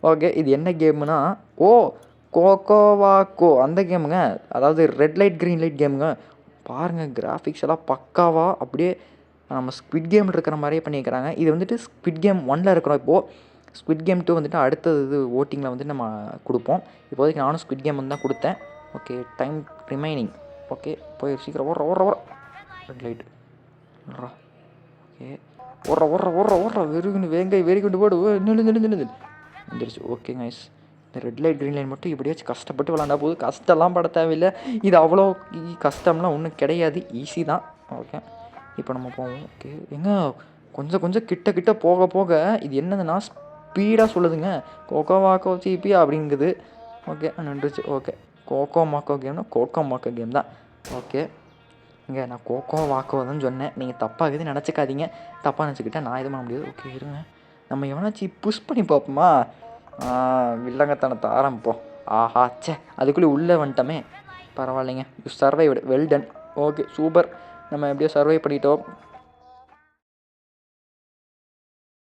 Okay, இது என்ன கேமுனா, ஓ கோகோவாக்கோ அந்த கேமுங்க. அதாவது ரெட் லைட் க்ரீன் லைட் கேமுங்க. பாருங்கள் கிராஃபிக்ஸ் எல்லாம் பக்காவாக அப்படியே நம்ம ஸ்குவிட் கேமில் இருக்கிற மாதிரியே பண்ணியிருக்கிறாங்க. இது வந்துட்டு ஸ்குவிட் கேம் 1ல் இருக்கிறோம் இப்போது. ஸ்குவிட் கேம் 2 வந்துட்டு அடுத்தது இது ஓட்டிங்கில் வந்துட்டு நம்ம கொடுப்போம். இப்போதைக்கு நானும் ஸ்குவிட் கேம் வந்து தான் கொடுத்தேன். Okay, time remaining. ஓகே, போய் சீக்கிரம் ஓடுற ரெட் லைட் ஓடுறா. ஓகே, ஓடுற வெரி குண்டு போடு. நில்லு வந்துருச்சு. ஓகே கைஸ், இந்த ரெட் லைட் க்ரீன் லைன் மட்டும் இப்படியாச்சும் கஷ்டப்பட்டு விளாண்டா போது. கஷ்டம்லாம் பட தேவையில்லை. இது அவ்வளோ கஷ்டம்லாம் ஒன்றும் கிடையாது, ஈஸி தான். ஓகே, இப்போ நம்ம போவோம். ஓகே, எங்க கொஞ்சம் கிட்ட போக இது என்னதுன்னா ஸ்பீடாக சொல்லுதுங்க. கோகோவாக்கோ சிபி அப்படிங்குது. ஓகே, நின்றுச்சு. ஓகே, கோகோமாக்கோ கேம்னா கோகோமாக்கோ கேம் தான். ஓகே, இங்கே நான் கோகோவாக்கோ தான் சொன்னேன். நீங்கள் தப்பாகுது நினச்சிக்காதீங்க. தப்பாக நினச்சிக்கிட்டா நான் எதுவும் பண்ண முடியாது. ஓகே இருங்க, நம்ம எவனாச்சும் புஷ் பண்ணி பார்ப்போமா? வில்லங்கத்தனத்தை ஆரம்பிப்போம். ஆஹா சே, அதுக்குள்ளே உள்ளே வந்துட்டோமே. பரவாயில்லைங்க, you survived, well done. Okay super, நம்ம எப்படியோ சர்வை பண்ணிட்டோம்.